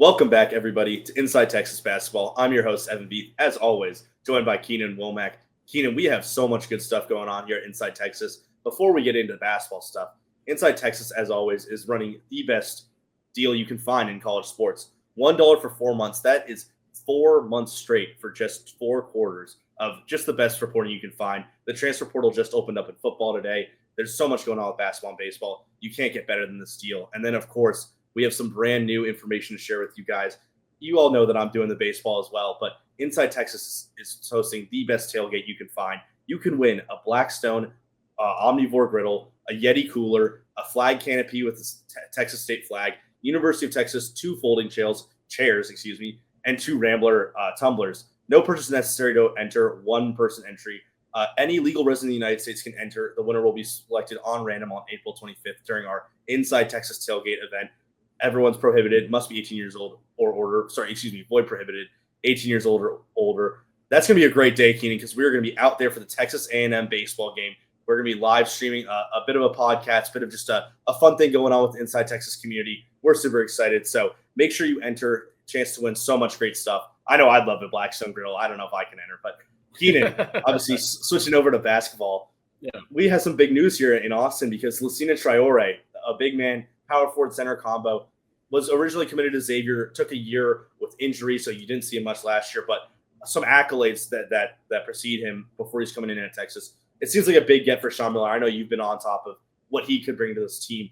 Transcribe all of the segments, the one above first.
Welcome back, everybody, to Inside Texas Basketball. I'm your host, Evan Beath, as always, joined by Keenan Womack. Keenan, we have so much good stuff going on here at Inside Texas. Before we get into the basketball stuff, Inside Texas, as always, is running the best deal you can find in college sports. $1 for 4 months. That is 4 months straight for just 4 quarters of just the best reporting you can find. The transfer portal just opened up in football today. There's so much going on with basketball and baseball. You can't get better than this deal. And then, of course, we have some brand new information to share with you guys. You all know that I'm doing the baseball as well, but Inside Texas is hosting the best tailgate you can find. You can win a Blackstone omnivore griddle, a Yeti cooler, a flag canopy with the Texas state flag, University of Texas, 2 folding chairs, and 2 Rambler tumblers. No purchase necessary to enter, 1-person entry. Any legal resident of the United States can enter. The winner will be selected on random on April 25th during our Inside Texas tailgate event. Everyone's prohibited, must be 18 years old or older. Void prohibited, 18 years old or older. That's going to be a great day, Keenan, because we're going to be out there for the Texas A&M baseball game. We're going to be live streaming a bit of a podcast, bit of just a fun thing going on with the Inside Texas community. We're super excited. So make sure you enter. Chance to win so much great stuff. I know I'd love a Blackstone griddle. I don't know if I can enter, but Keenan, obviously switching over to basketball. Yeah. We have some big news here in Austin because Lucina Traore, a big man, power forward center combo, was originally committed to Xavier, took a year with injury, so you didn't see him much last year, but some accolades that precede him before he's coming in at Texas. It seems like a big get for Sean Miller. I know you've been on top of what he could bring to this team.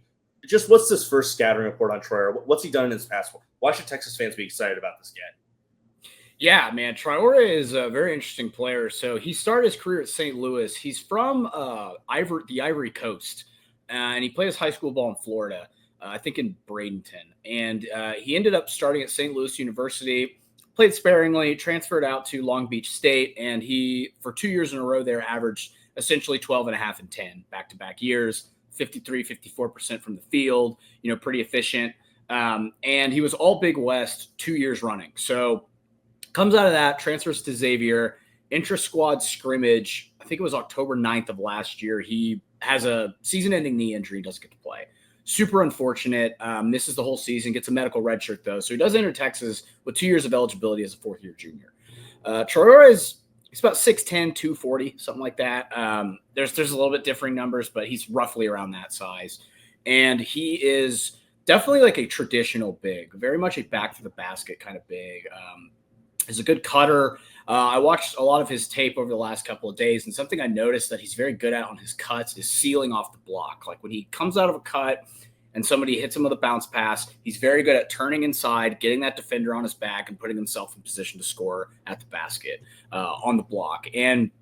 Just what's this first scattering report on Traore? What's he done in his past? Why should Texas fans be excited about this get? Yeah, man, Traore is a very interesting player. So he started his career at St. Louis. He's from the Ivory Coast, and he plays high school ball in Florida. I think in Bradenton. And he ended up starting at St. Louis University, played sparingly, transferred out to Long Beach State, and he, for 2 years in a row there, averaged essentially 12.5 and 10 back-to-back years, 53, 54% from the field, pretty efficient. And he was all Big West 2 years running. So comes out of that, transfers to Xavier, intra-squad scrimmage, I think it was October 9th of last year. He has a season-ending knee injury, doesn't get to play. Super unfortunate. Misses the whole season, gets a medical red shirt, though. So he does enter Texas with 2 years of eligibility as a fourth-year junior. Traore he's about 6'10", 240, something like that. There's a little bit differing numbers, but he's roughly around that size. And he is definitely like a traditional big, very much a back-to-the-basket kind of big. He's a good cutter. I watched a lot of his tape over the last couple of days, and something I noticed that he's very good at on his cuts is sealing off the block. Like when he comes out of a cut and somebody hits him with a bounce pass, he's very good at turning inside, getting that defender on his back, and putting himself in position to score at the basket on the block. And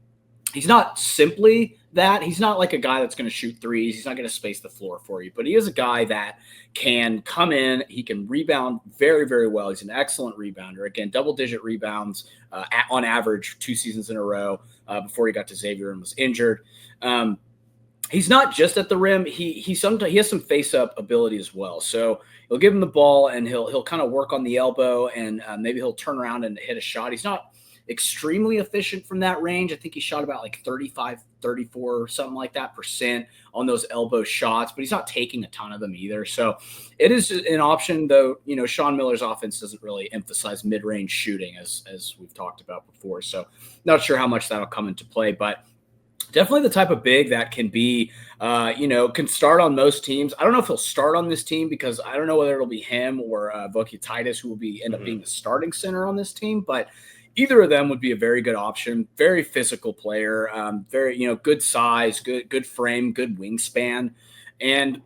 he's not simply that. He's not like a guy that's going to shoot threes. He's not going to space the floor for you, but he is a guy that can come in. He can rebound very, very well. He's an excellent rebounder. Again, double-digit rebounds on average 2 seasons in a row before he got to Xavier and was injured. He's not just at the rim. He has some face-up ability as well. So he'll give him the ball, and he'll kind of work on the elbow, and maybe he'll turn around and hit a shot. He's not extremely efficient from that range. I think he shot about like 35, 34, something like that % on those elbow shots, but he's not taking a ton of them either. So it is an option, though. Sean Miller's offense doesn't really emphasize mid-range shooting as we've talked about before. So not sure how much that'll come into play, but definitely the type of big that can be, can start on most teams. I don't know if he'll start on this team because I don't know whether it'll be him or Vokietitis who will end up being the starting center on this team, but either of them would be a very good option. Very physical player, very good size, good frame, good wingspan, and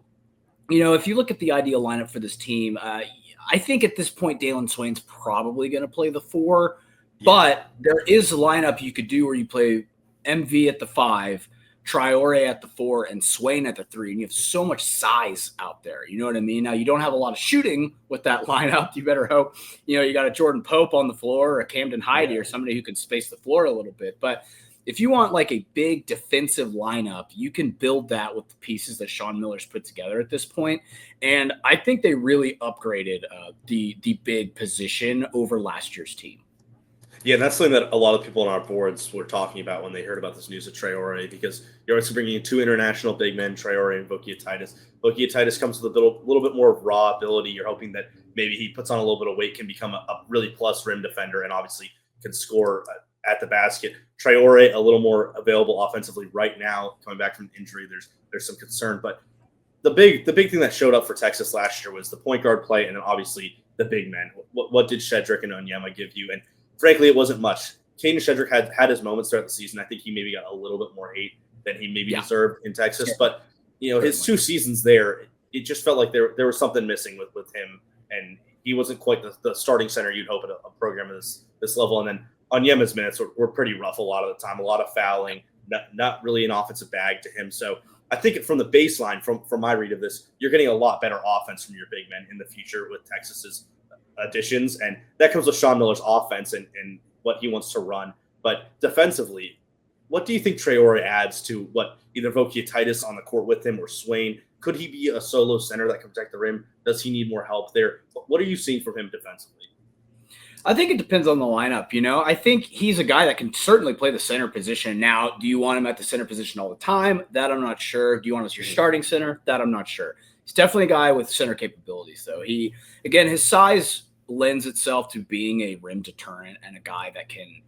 if you look at the ideal lineup for this team, I think at this point Dalen Swain's probably going to play the 4, but there is a lineup you could do where you play MV at the 5, Traore at the 4, and Swain at the 3, and you have so much size out there. You know what I mean? Now, you don't have a lot of shooting with that lineup. You better hope, you got a Jordan Pope on the floor or a Camden Heide or somebody who can space the floor a little bit. But if you want like a big defensive lineup, you can build that with the pieces that Sean Miller's put together at this point. And I think they really upgraded the big position over last year's team. Yeah, and that's something that a lot of people on our boards were talking about when they heard about this news of Traore, because you're also bringing in 2 international big men, Traore and Vokietitis. Vokietitis comes with a little bit more raw ability. You're hoping that maybe he puts on a little bit of weight, can become a really plus rim defender, and obviously can score at the basket. Traore, a little more available offensively right now, coming back from injury. There's some concern, but the big thing that showed up for Texas last year was the point guard play, and then obviously the big men. What did Shedrick and Onyema give you? And frankly, it wasn't much. Caden Shedrick had his moments throughout the season. I think he maybe got a little bit more hate than he maybe deserved in Texas. But his 2 seasons there, it just felt like there was something missing with him, and he wasn't quite the starting center you'd hope at a program of this level. And then Onyema's minutes were pretty rough a lot of the time, a lot of fouling, not really an offensive bag to him. So I think from the baseline, from my read of this, you're getting a lot better offense from your big men in the future with Texas's additions, and that comes with Sean Miller's offense and what he wants to run. But defensively, what do you think Traore adds to what either Vokietitis on the court with him or Swain? Could he be a solo center that can protect the rim? Does he need more help there? What are you seeing from him defensively? I think it depends on the lineup. I think he's a guy that can certainly play the center position. Now, do you want him at the center position all the time? That I'm not sure. Do you want him as your starting center? That I'm not sure. He's definitely a guy with center capabilities, though. His size lends itself to being a rim deterrent and a guy that can,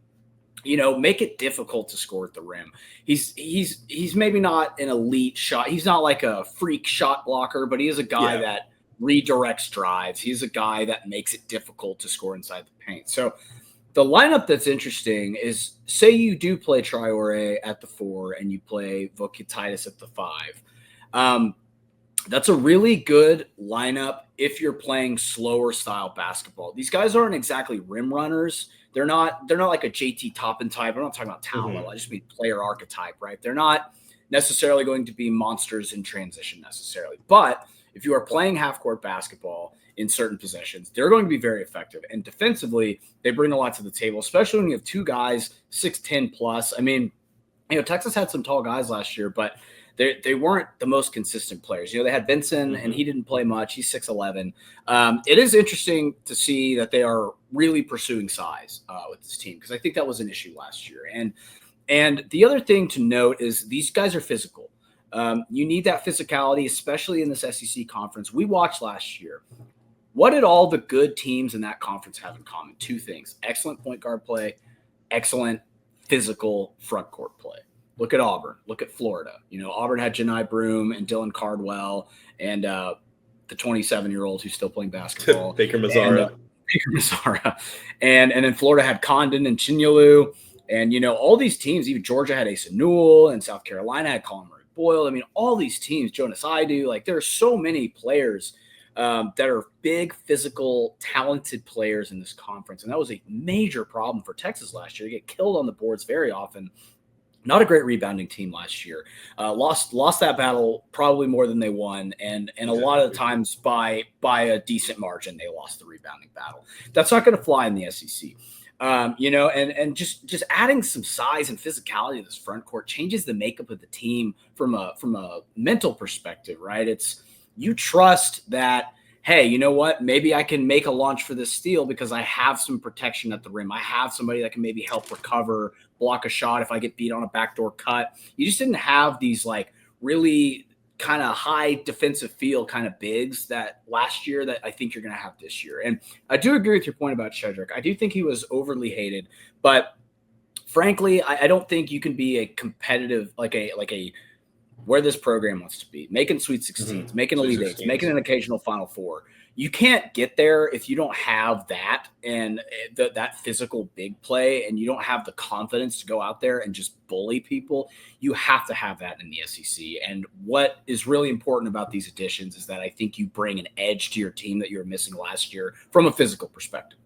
make it difficult to score at the rim. He's maybe not an elite shot. He's not like a freak shot blocker, but he is a guy that redirects drives. He's a guy that makes it difficult to score inside the paint. So the lineup that's interesting is, say you do play Traore at the 4 and you play Vokietitis at the 5. That's a really good lineup if you're playing slower style basketball. These guys aren't exactly rim runners. They're not like a JT Toppin type. I'm not talking about talent level. I just mean player archetype, right? They're not necessarily going to be monsters in transition necessarily. But if you are playing half-court basketball in certain possessions, they're going to be very effective. And defensively, they bring a lot to the table, especially when you have 2 guys, 6'10 plus. I mean, Texas had some tall guys last year, but they weren't the most consistent players. They had Benson, and he didn't play much. He's 6'11". It is interesting to see that they are really pursuing size with this team, because I think that was an issue last year. And the other thing to note is these guys are physical. You need that physicality, especially in this SEC conference. We watched last year. What did all the good teams in that conference have in common? 2 things: excellent point guard play, excellent physical front court play. Look at Auburn. Look at Florida. Auburn had Janai Broome and Dylan Cardwell and the 27-year-old who's still playing basketball. Baker Mazzara. And then Florida had Condon and Chinyalu. And, all these teams, even Georgia had Asa Newell, and South Carolina had Colin Murray Boyle. I mean, all these teams, Jonas Idu, there are so many players that are big, physical, talented players in this conference. And that was a major problem for Texas last year. They get killed on the boards very often. Not a great rebounding team last year. Lost that battle probably more than they won, and a lot of the times by a decent margin they lost the rebounding battle. That's not going to fly in the SEC. And just adding some size and physicality to this front court changes the makeup of the team from a mental perspective, right? It's, you trust that, hey, you know what? Maybe I can make a launch for this steal because I have some protection at the rim. I have somebody that can maybe help recover, block a shot if I get beat on a backdoor cut. You just didn't have these really kind of high defensive feel kind of bigs that last year that I think you're going to have this year. And I do agree with your point about Shedrick. I do think he was overly hated, but frankly, I don't think you can be a competitive, like a where this program wants to be, making Sweet 16s, making Elite Eights, making an occasional Final Four. You can't get there if you don't have that and that physical big play, and you don't have the confidence to go out there and just bully people. You have to have that in the SEC. And what is really important about these additions is that I think you bring an edge to your team that you were missing last year from a physical perspective.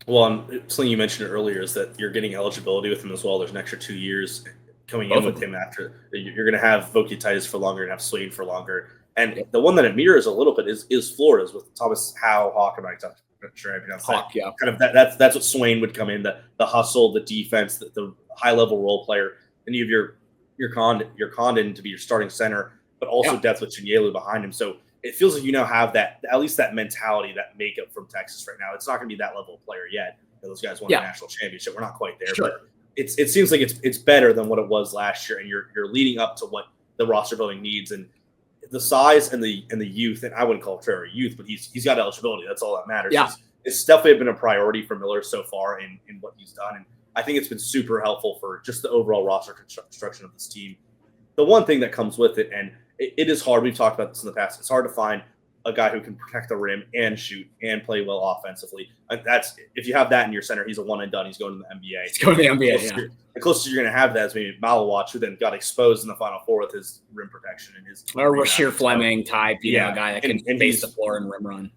Well, something you mentioned earlier is that you're getting eligibility with him as well. There's an extra 2 years coming in with him after. You're going to have Vokietitis for longer and have Swain for longer. And the one that it mirrors a little bit is Florida's with Thomas Hawk. I'm not sure I pronounced that. Yeah. Kind of that's what Swain would come in, the hustle, the defense, the high level role player. And you have your Condon to be your starting center, but also depth with Chinyelu behind him. So it feels like you now have that, at least that mentality, that makeup from Texas right now. It's not going to be that level of player yet. Those guys won the national championship. We're not quite there, but it seems like it's better than what it was last year, and you're leading up to what the roster building needs. And the size and the youth, and I wouldn't call Trevor youth, but he's got eligibility. That's all that matters. Yeah. It's definitely been a priority for Miller so far in what he's done, and I think it's been super helpful for just the overall roster construction of this team. The one thing that comes with it, and it is hard. We've talked about this in the past. It's hard to find a guy who can protect the rim and shoot and play well offensively. That's if you have that in your center, he's a one and done. He's going to the NBA. He's going to the NBA. The closest you're going to have that is maybe Malawatch, who then got exposed in the Final Four with his rim protection and his or Rasheer Fleming type, you know, guy that can face the floor and rim run.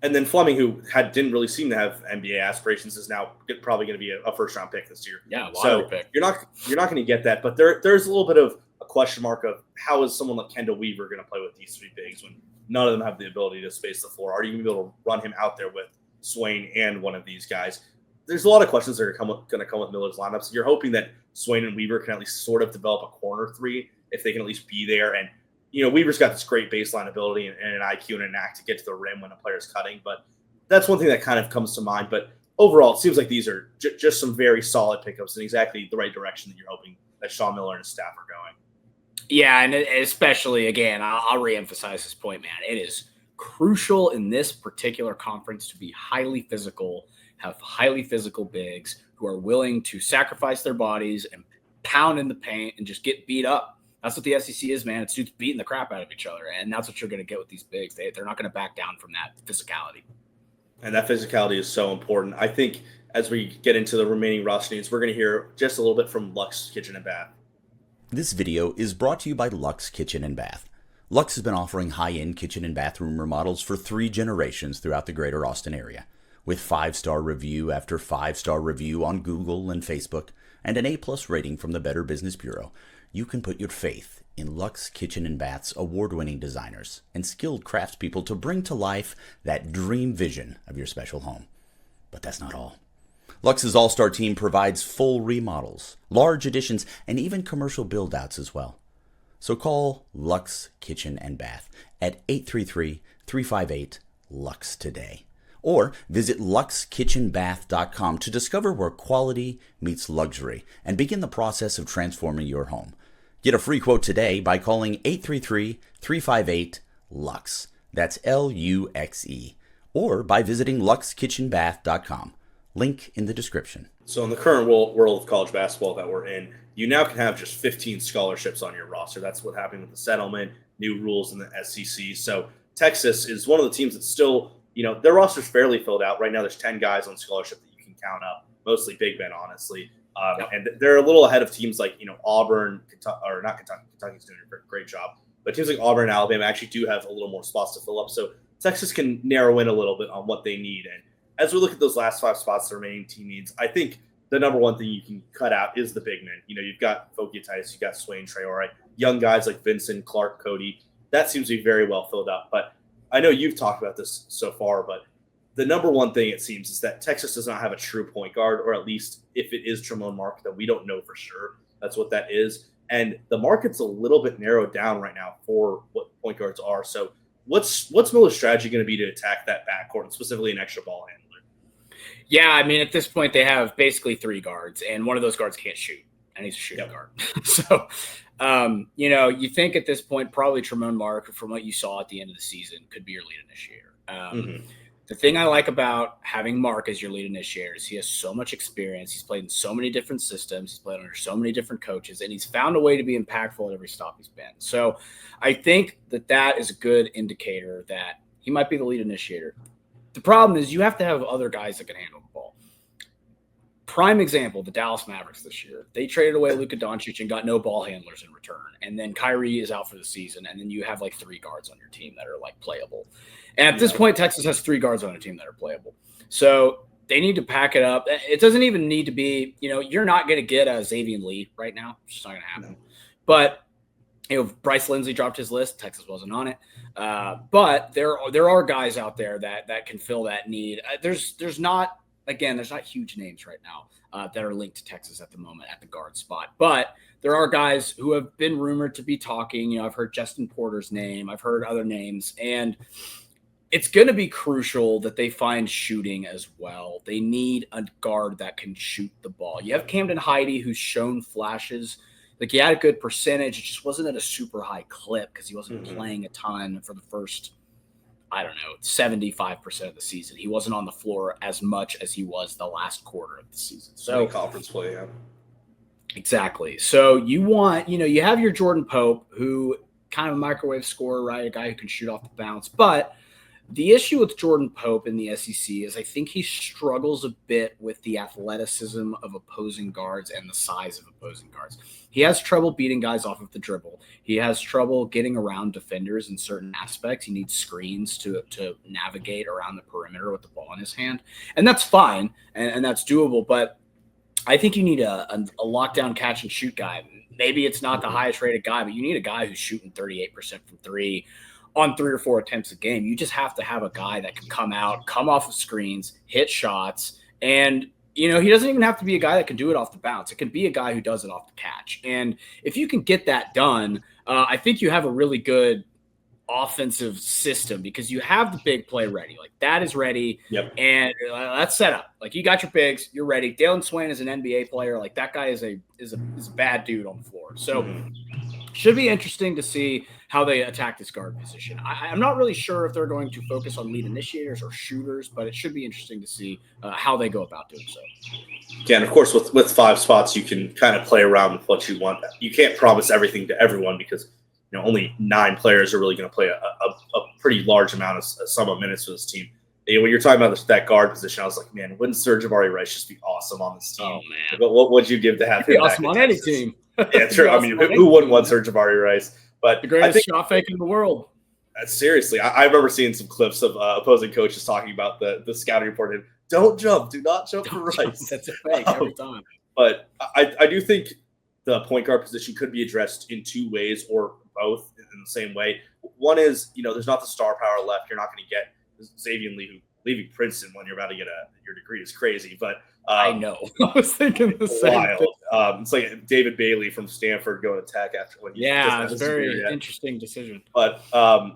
And then Fleming, who didn't really seem to have NBA aspirations, is now probably going to be a first round pick this year. Yeah, so pick. You're not going to get that, but there's a little bit of a question mark of how is someone like Kendall Weaver going to play with these three bigs when none of them have the ability to space the floor? Are you going to be able to run him out there with Swain and one of these guys? There's a lot of questions that are going to come with Miller's lineups. You're hoping that Swain and Weaver can at least sort of develop a corner three if they can at least be there. And, you know, Weaver's got this great baseline ability and an IQ and a knack to get to the rim when a player's cutting. But that's one thing that kind of comes to mind. But overall, it seems like these are just some very solid pickups in exactly the right direction that you're hoping that Sean Miller and his staff are going. Yeah, and especially, again, I'll reemphasize this point, man. It is crucial in this particular conference to be highly physical, have highly physical bigs who are willing to sacrifice their bodies and pound in the paint and just get beat up. That's what the SEC is, man. It's dudes beating the crap out of each other, and that's what you're going to get with these bigs. They're not going to back down from that physicality. And that physicality is so important. I think as we get into the remaining roster needs, we're going to hear just a little bit from Luxe Kitchen and Bath. This video is brought to you by Luxe Kitchen and Bath. Luxe has been offering high-end kitchen and bathroom remodels for 3 generations throughout the greater Austin area. With 5-star review after 5-star review on Google and Facebook, and an A+ rating from the Better Business Bureau, you can put your faith in Luxe Kitchen and Bath's award-winning designers and skilled craftspeople to bring to life that dream vision of your special home. But that's not all. Luxe's all-star team provides full remodels, large additions, and even commercial build-outs as well. So call Luxe Kitchen and Bath at 833-358-LUXE today. Or visit luxekitchenbath.com to discover where quality meets luxury and begin the process of transforming your home. Get a free quote today by calling 833-358-LUXE. That's L-U-X-E. Or by visiting luxekitchenbath.com. Link in the description. So in the current world of college basketball that we're in, you now can have just 15 scholarships on your roster. That's what happened with the settlement, new rules in the SEC. So Texas is one of the teams that's still, you know, their roster's fairly filled out. Right now there's 10 guys on scholarship that you can count up, mostly Big Ben, honestly. And they're a little ahead of teams like, you know, Auburn, Kentucky's doing a great job. But teams like Auburn and Alabama actually do have a little more spots to fill up. So Texas can narrow in a little bit on what they need. And as we look at those last 5 spots the remaining team needs, I think the number one thing you can cut out is the big men. You know, you've got Fokietitis, you've got Swain, Traore, young guys like Vincent, Clark, Cody. That seems to be very well filled up. But I know you've talked about this so far, but the number one thing it seems is that Texas does not have a true point guard, or at least if it is Tremont Mark, that we don't know for sure. That's what that is. And the market's a little bit narrowed down right now for what point guards are. So what's Miller's strategy going to be to attack that backcourt, and specifically an extra ball handler? Yeah, I mean, at this point, they have basically 3 guards, and one of those guards can't shoot, and he's a shooting guard. So, you know, you think at this point, probably Tremont Mark, from what you saw at the end of the season, could be your lead initiator. The thing I like about having Mark as your lead initiator is he has so much experience. He's played in so many different systems. He's played under so many different coaches, and he's found a way to be impactful at every stop he's been. So I think that is a good indicator that he might be the lead initiator. The problem is you have to have other guys that can handle the ball. Prime example, the Dallas Mavericks this year. They traded away Luka Doncic and got no ball handlers in return. And then Kyrie is out for the season. And then you have like 3 guards on your team that are like playable. And at this point, Texas has 3 guards on their team that are playable. So they need to pack it up. It doesn't even need to be, you know, you're not going to get a Xavier Lee right now. It's just not going to happen. But, you know, Bryce Lindsey dropped his list. Texas wasn't on it. But there are guys out there that can fill that need. There's not huge names right now that are linked to Texas at the moment at the guard spot. But there are guys who have been rumored to be talking. You know, I've heard Justin Porter's name. I've heard other names. And it's going to be crucial that they find shooting as well. They need a guard that can shoot the ball. You have Camden Heide, who's shown flashes Like he had a good percentage. It just wasn't at a super high clip because he wasn't Mm-hmm. playing a ton for the first, 75% of the season. He wasn't on the floor as much as he was the last quarter of the season. So conference play, yeah. exactly. So you want, you have your Jordan Pope, who kind of a microwave scorer, right? A guy who can shoot off the bounce. But the issue with Jordan Pope in the SEC is I think he struggles a bit with the athleticism of opposing guards and the size of opposing guards. He has trouble beating guys off of the dribble. He has trouble getting around defenders in certain aspects. He needs screens to navigate around the perimeter with the ball in his hand. And that's fine, and that's doable. But I think you need a lockdown catch and shoot guy. Maybe it's not the highest rated guy, but you need a guy who's shooting 38% from three on 3 or 4 attempts a game. You just have to have a guy that can come out, come off of screens, hit shots. And, he doesn't even have to be a guy that can do it off the bounce. It can be a guy who does it off the catch. And if you can get that done, I think you have a really good offensive system because you have the big play ready. Like that is ready. Yep. And that's set up. Like you got your bigs, you're ready. Dalen Swain is an NBA player. Like that guy is a bad dude on the floor. So should be interesting to see how they attack this guard position. I'm not really sure if they're going to focus on lead initiators or shooters, but it should be interesting to see how they go about doing so. Yeah, and of course, with 5 spots, you can kind of play around with what you want. You can't promise everything to everyone because only 9 players are really going to play a pretty large amount of sum of minutes for this team. When you're talking about that guard position, I was like, man, wouldn't Serge-Ibaka Rice just be awesome on this team? Oh man, but what would you give to have He'd him? be awesome on any team. Yeah, true. I mean, who wouldn't want Serge-Ibaka Rice? But the greatest shot fake in the world. Seriously, I remember seeing some clips of opposing coaches talking about the scouting report. And don't jump, do not jump for Rice. That's a fake every time. But I do think the point guard position could be addressed in 2 ways or both in the same way. One is, there's not the star power left. You're not going to get Xavier Lee, who leaving Princeton when you're about to get your degree is crazy. But I know. I was thinking the same thing. It's like David Bailey from Stanford going to Tech after when he it's a very interesting decision. But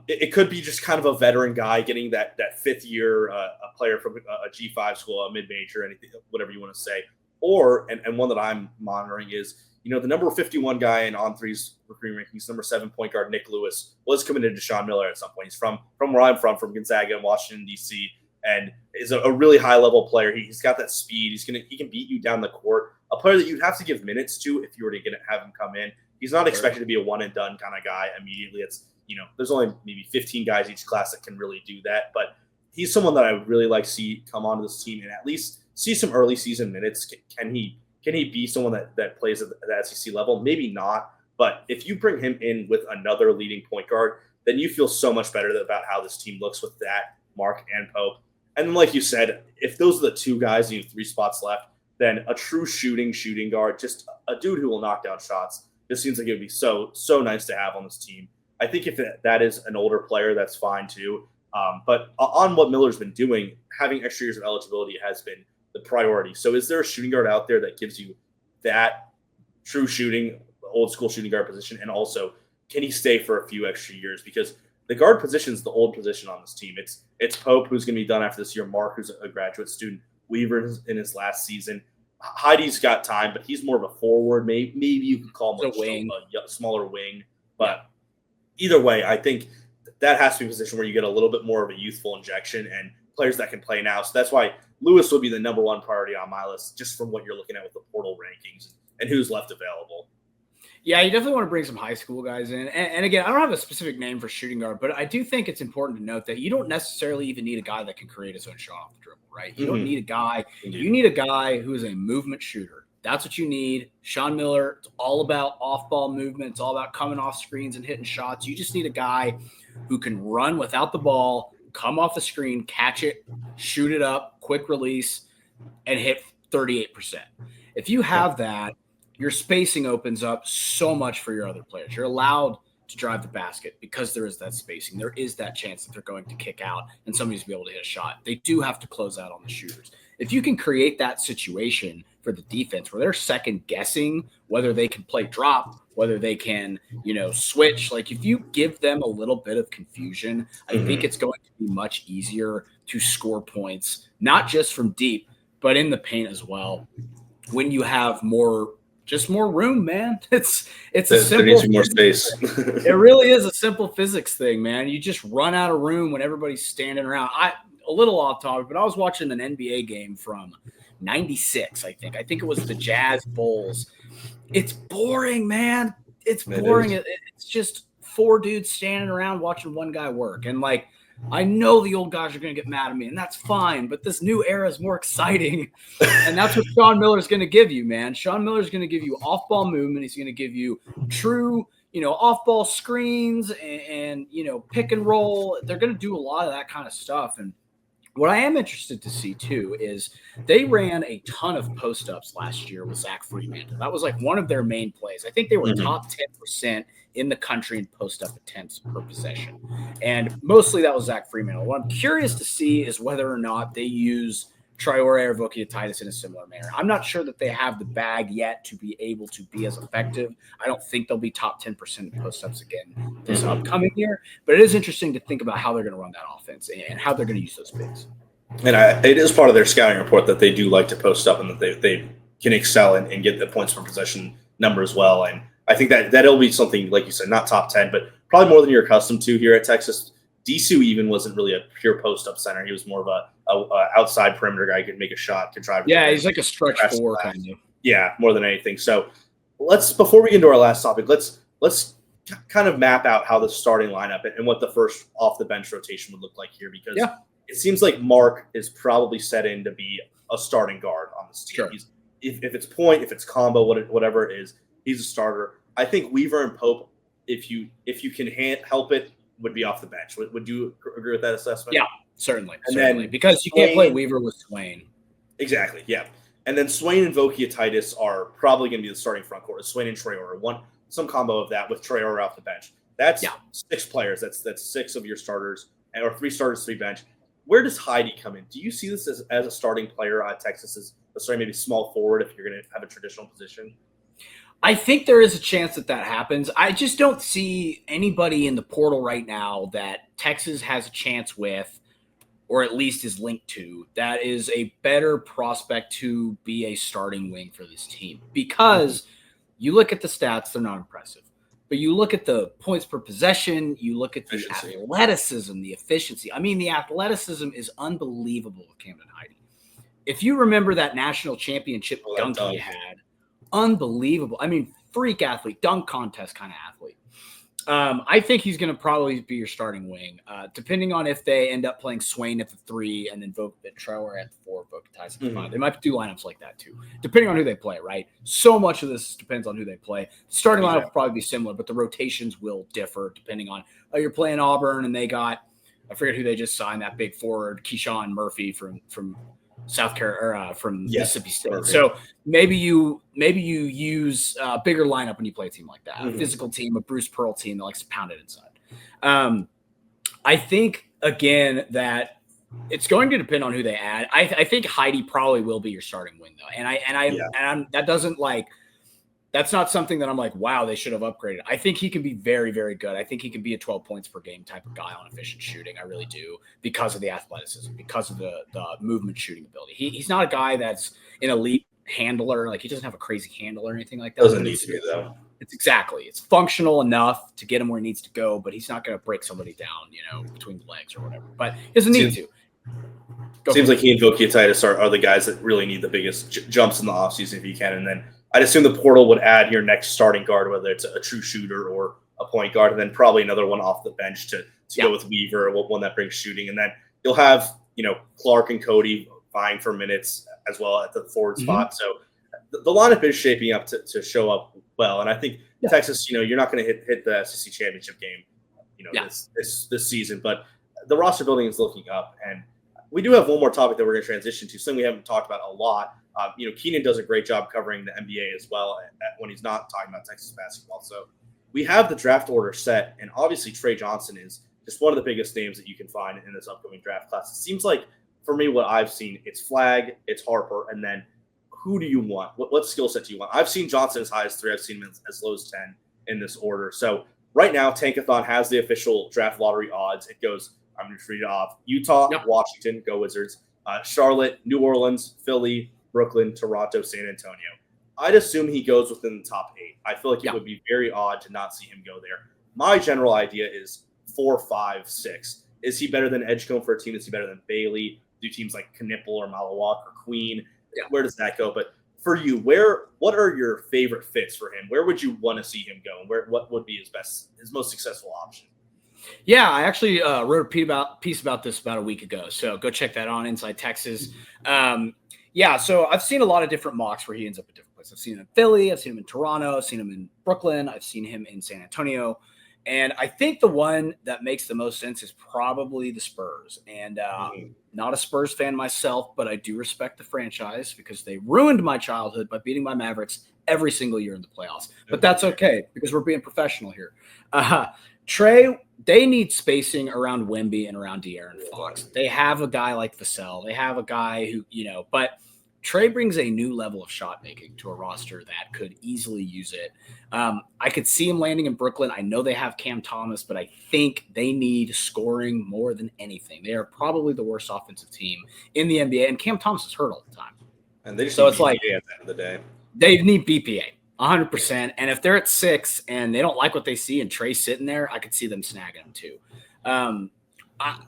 it could be just kind of a veteran guy getting that 5th year a player from a G5 school, a mid-major, anything, whatever you want to say. Or and one that I'm monitoring is the number 51 guy in On3's recruiting rankings, number 7 point guard Nick Lewis was committed to Sean Miller at some point. He's from where I'm from Gonzaga in Washington D.C. and is a really high level player. He's got that speed. He can beat you down the court. A player that you'd have to give minutes to if you were to have him come in. He's not expected to be a one and done kind of guy immediately. It's there's only maybe 15 guys each class that can really do that. But he's someone that I would really like to see come onto this team and at least see some early season minutes. Can he be someone that plays at the SEC level? Maybe not. But if you bring him in with another leading point guard, then you feel so much better about how this team looks with that, Mark and Pope. And then, like you said, if those are the 2 guys and you have 3 spots left, then a true shooting guard, just a dude who will knock down shots, just seems like it would be so nice to have on this team. I think if that is an older player, that's fine too. But on what Miller's been doing, having extra years of eligibility has been the priority. So is there a shooting guard out there that gives you that true shooting, old school shooting guard position? And also, can he stay for a few extra years? Because the guard position is the old position on this team. It's Pope, who's going to be done after this year. Mark, who's a graduate student. Weaver in his last season. Heidi's got time, but he's more of a forward. Maybe you could call him a smaller wing. But either way, I think that has to be a position where you get a little bit more of a youthful injection and players that can play now. So that's why Lewis will be the number 1 priority on my list, just from what you're looking at with the portal rankings and who's left available. Yeah, you definitely want to bring some high school guys in. And again, I don't have a specific name for shooting guard, but I do think it's important to note that you don't necessarily even need a guy that can create his own shot off the dribble, right? You don't need a guy. Indeed. You need a guy who is a movement shooter. That's what you need. Sean Miller, it's all about off-ball movement. It's all about coming off screens and hitting shots. You just need a guy who can run without the ball, come off the screen, catch it, shoot it up, quick release, and hit 38%. If you have that, your spacing opens up so much for your other players. You're allowed to drive the basket because there is that spacing. There is that chance that they're going to kick out and somebody's be able to hit a shot. They do have to close out on the shooters. If you can create that situation for the defense where they're second guessing whether they can play drop, whether they can, switch, like if you give them a little bit of confusion, I think it's going to be much easier to score points, not just from deep, but in the paint as well. When you have more just more room, man. It's a There simple. needs to be more space. It really is a simple physics thing, man. You just run out of room when everybody's standing around. A little off topic, but I was watching an NBA game from '96. I think it was the Jazz Bulls. It's boring, man. It's boring. It's just four dudes standing around watching one guy work, and like. I know the old guys are going to get mad at me, and that's fine, but this new era is more exciting, and that's what Sean Miller's going to give you, man. Sean Miller's going to give you off-ball movement. He's going to give you true, off-ball screens and pick and roll. They're going to do a lot of that kind of stuff, and what I am interested to see, too, is they ran a ton of post-ups last year with Zach Freeman. That was like one of their main plays. I think they were top 10% in the country in post-up attempts per possession. And mostly that was Zach Freeman. What I'm curious to see is whether or not they use Traore or Vokietitis in a similar manner. I'm not sure that they have the bag yet to be able to be as effective. I don't think they'll be top 10% in post-ups again this upcoming year. But it is interesting to think about how they're going to run that offense and how they're going to use those bigs. And it is part of their scouting report that they do like to post up and that they can excel and get the points per possession number as well. And I think that'll be something, like you said, not top 10, but probably more than you're accustomed to here at Texas. Disu even wasn't really a pure post-up center. He was more of a outside perimeter guy who could make a shot, could drive. Yeah, he's like a stretch four kind of. Yeah, more than anything. So before we get into our last topic, let's kind of map out how the starting lineup and what the first off-the-bench rotation would look like here, because it seems like Mark is probably set in to be a starting guard on this team. Sure. If it's point, if it's combo, whatever it is, he's a starter. I think Weaver and Pope, if you can help it, would be off the bench. Would you agree with that assessment? Yeah, certainly. Because you can't play Weaver with Swain. Exactly, yeah. And then Swain and Vokietitis are probably going to be the starting front court. Swain and Traore, some combo of that with Traore off the bench. That's 6 players. That's 6 of your starters, or 3 starters, 3 bench. Where does Heidi come in? Do you see this as a starting player at Texas as maybe small forward if you're going to have a traditional position? I think there is a chance that happens. I just don't see anybody in the portal right now that Texas has a chance with, or at least is linked to, that is a better prospect to be a starting wing for this team. Because you look at the stats, they're not impressive. But you look at the points per possession, you look at the athleticism, the efficiency. I mean, the athleticism is unbelievable with Camden Heidi. If you remember that national championship dunk he had, unbelievable. I mean, freak athlete, dunk contest kind of athlete. I think he's going to probably be your starting wing, depending on if they end up playing Swain at the 3 and then Traore at the 4, Vokietitis at the 5. They might do lineups like that too, depending on who they play, right? So much of this depends on who they play. The starting lineup will probably be similar, but the rotations will differ depending on, you're playing Auburn and they got, I forget who they just signed, that big forward, Keyshawn Murphy from South Carolina, from Mississippi State. Perfect. So maybe you use a bigger lineup when you play a team like that, a physical team, a Bruce Pearl team that likes to pound it inside. I think again that it's going to depend on who they add. I think Heidi probably will be your starting wing though, and that doesn't that's not something that I'm like, wow, they should have upgraded. I think he can be very, very good. I think he can be a 12 points per game type of guy on efficient shooting. I really do, because of the athleticism, because of the movement shooting ability. He's not a guy that's an elite handler. Like, he doesn't have a crazy handle or anything like that. Doesn't need to be, though. It's functional enough to get him where he needs to go, but he's not going to break somebody down, between the legs or whatever. But he doesn't need to. Seems like he and Vokietitis are the guys that really need the biggest jumps in the offseason if you can. And then I'd assume the portal would add your next starting guard, whether it's a true shooter or a point guard, and then probably another one off the bench to go with Weaver, one that brings shooting. And then you'll have, Clark and Cody vying for minutes as well at the forward spot. So the lineup is shaping up to show up well. And I think Texas, you're not going to hit the SEC championship game, this season, but the roster building is looking up. And we do have one more topic that we're going to transition to, something we haven't talked about a lot. Keenan does a great job covering the NBA as well when he's not talking about Texas basketball. So we have the draft order set, and obviously Trey Johnson is just one of the biggest names that you can find in this upcoming draft class. It seems like, for me, what I've seen, it's Flagg, it's Harper, and then who do you want? What skill set do you want? I've seen Johnson as high as 3. I've seen him as low as 10 in this order. So right now, Tankathon has the official draft lottery odds. It goes, I'm going to read it off: Utah, Washington, go Wizards, Charlotte, New Orleans, Philly, Brooklyn, Toronto, San Antonio. I'd assume he goes within the top 8. I feel like it would be very odd to not see him go there. My general idea is 4, 5, 6. Is he better than Edgecombe for a team? Is he better than Bailey? Do teams like Knipple or Malawak or Queen? Yeah. Where does that go? But for you, what are your favorite fits for him? Where would you want to see him go? What would be his most successful option? Yeah, I actually wrote a piece about this about a week ago. So go check that on Inside Texas. Yeah, so I've seen a lot of different mocks where he ends up at different places. I've seen him in Philly, I've seen him in Toronto, I've seen him in Brooklyn, I've seen him in San Antonio. And I think the one that makes the most sense is probably the Spurs. And not a Spurs fan myself, but I do respect the franchise because they ruined my childhood by beating my Mavericks every single year in the playoffs. But that's okay because we're being professional here. Trey, they need spacing around Wemby and around De'Aaron Fox. They have a guy like Vassell. They have a guy who, but Trey brings a new level of shot making to a roster that could easily use it. I could see him landing in Brooklyn. I know they have Cam Thomas, but I think they need scoring more than anything. They are probably the worst offensive team in the NBA, and Cam Thomas is hurt all the time. And they just so need it's BPA like at the end of the day. They need BPA 100%. And if they're at 6 and they don't like what they see and Trey's sitting there, I could see them snagging him too.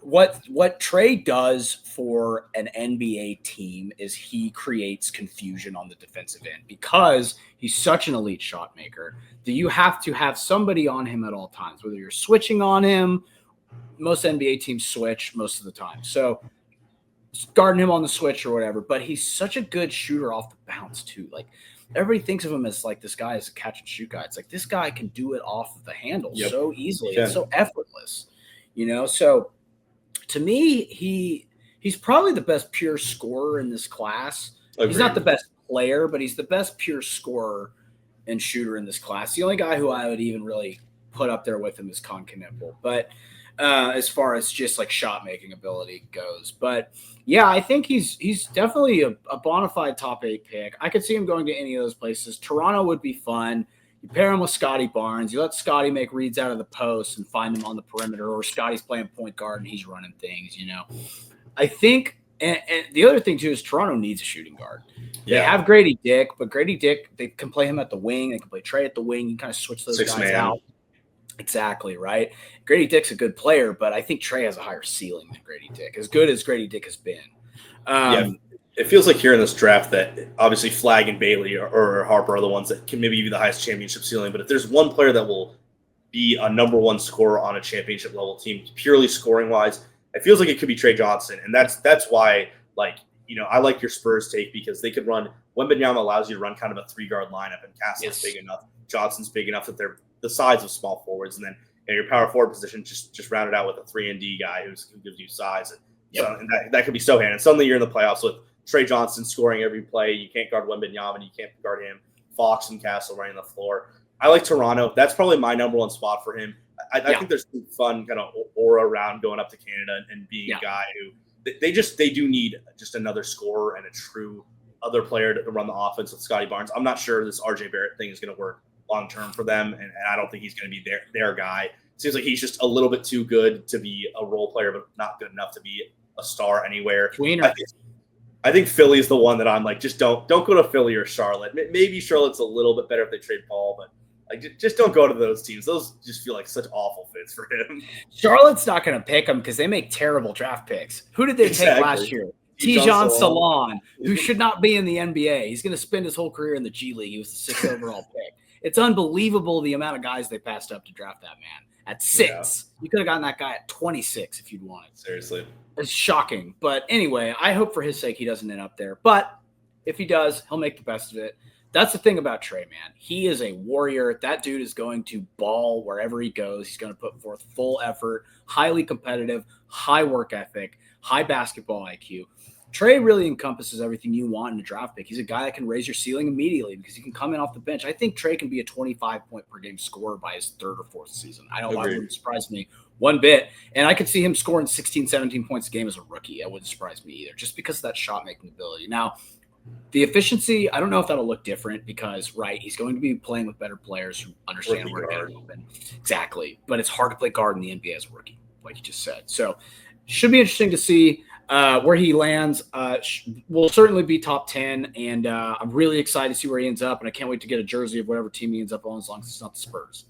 What Trey does for an NBA team is he creates confusion on the defensive end because he's such an elite shot maker that you have to have somebody on him at all times, whether you're switching on him. Most NBA teams switch most of the time. So guarding him on the switch or whatever, but he's such a good shooter off the bounce too. Like everybody thinks of him as like this guy is a catch and shoot guy. It's like this guy can do it off of the handle so easily. It's so effortless, so to me, he's probably the best pure scorer in this class. Agreed. He's not the best player, but he's the best pure scorer and shooter in this class. The only guy who I would even really put up there with him is Con Knipple. But as far as just like shot making ability goes, but yeah, I think he's definitely a bona fide top 8 pick. I could see him going to any of those places. Toronto would be fun. You pair him with Scotty Barnes. You let Scotty make reads out of the post and find him on the perimeter, or Scotty's playing point guard and he's running things, I think, and the other thing, too, is Toronto needs a shooting guard. Yeah. They have Grady Dick, but Grady Dick, they can play him at the wing. They can play Trey at the wing. You kind of switch those guys out. Exactly, right? Grady Dick's a good player, but I think Trey has a higher ceiling than Grady Dick, as good as Grady Dick has been. It feels like here in this draft that obviously Flagg and Bailey or Harper are the ones that can maybe be the highest championship ceiling. But if there's one player that will be a number 1 scorer on a championship level team, purely scoring wise, it feels like it could be Trey Johnson. And that's why, I like your Spurs take because they could run. Wembanyama allows you to run kind of a 3-guard lineup, and Castle's big enough. Johnson's big enough that they're the size of small forwards. And then your power forward position just round it out with a 3-and-D guy who gives you size. And that could be so handy. And suddenly you're in the playoffs with Trey Johnson scoring every play. You can't guard Wembanyama, and you can't guard him. Fox and Castle running the floor. I like Toronto. That's probably my number 1 spot for him. I think there's some fun kind of aura around going up to Canada and being a guy who they do need just another scorer and a true other player to run the offense with Scotty Barnes. I'm not sure this RJ Barrett thing is going to work long term for them, and I don't think he's going to be their guy. Seems like he's just a little bit too good to be a role player, but not good enough to be a star anywhere. I think Philly is the one that I'm like, just don't go to Philly or Charlotte. Maybe Charlotte's a little bit better if they trade Paul, but just don't go to those teams. Those just feel like such awful fits for him. Charlotte's not going to pick him because they make terrible draft picks. Who did they take last year? Tijon Salon, who should not be in the NBA. He's going to spend his whole career in the G League. He was the 6th overall pick. It's unbelievable the amount of guys they passed up to draft that man at 6. Yeah. You could have gotten that guy at 26 if you'd wanted. Seriously. It's shocking. But anyway, I hope for his sake he doesn't end up there. But if he does, he'll make the best of it. That's the thing about Trey, man. He is a warrior. That dude is going to ball wherever he goes. He's going to put forth full effort, highly competitive, high work ethic, high basketball IQ. Trey really encompasses everything you want in a draft pick. He's a guy that can raise your ceiling immediately because he can come in off the bench. I think Trey can be a 25-point-per-game scorer by his 3rd or 4th season. I don't know. It wouldn't surprise me one bit. And I could see him scoring 16, 17 points a game as a rookie. That wouldn't surprise me either, just because of that shot-making ability. Now, the efficiency, I don't know if that'll look different because, he's going to be playing with better players who understand where to get it open. Exactly. But it's hard to play guard in the NBA as a rookie, like you just said. So, should be interesting to see. Where he lands will certainly be top 10, and I'm really excited to see where he ends up, and I can't wait to get a jersey of whatever team he ends up on, as long as it's not the Spurs.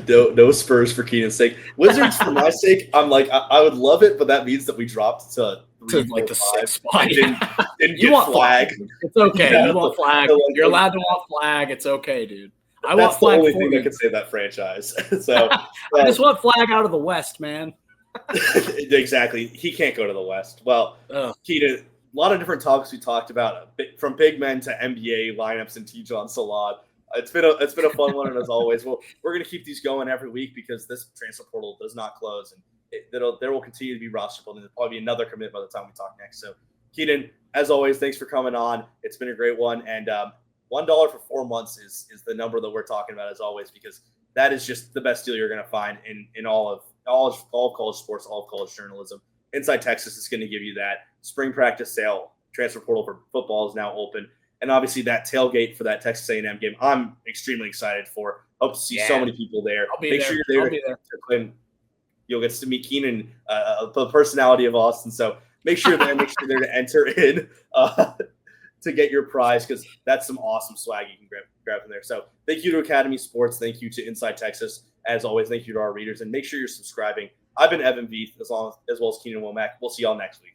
No Spurs for Keenan's sake. Wizards for my sake. I'm like, I would love it, but that means that we dropped to 3, 4, Like the 5, 6th spot. Didn't You get want flag. It's okay. Yeah, you want flag. You're allowed to want flag. It's okay, dude. I want That's the flag only for thing you. that could save that franchise. So I just want flag out of the West, man. exactly. He can't go to the West. Well, Keita, a lot of different topics we talked about, from big men to NBA lineups and T-John Salad. It's been a fun one, and as always, we're going to keep these going every week because this transfer portal does not close, and there will continue to be roster building. There'll probably be another commit by the time we talk next. So, Keaton, as always, thanks for coming on. It's been a great one, and $1 for 4 months is the number that we're talking about, as always, because that is just the best deal you're going to find in all of college sports, all of college journalism. Inside Texas is going to give you that. Spring practice sale, transfer portal for football is now open. And obviously that tailgate for that Texas A&M game, I'm extremely excited for. Hope to see so many people there. Make sure you're there. You'll get to meet Keenan, the personality of Austin. So make sure they're there to enter in to get your prize, because that's some awesome swag you can grab from there. So thank you to Academy Sports. Thank you to Inside Texas. As always, thank you to our readers. And make sure you're subscribing. I've been Evan Veith, as well as Keenan Womack. We'll see y'all next week.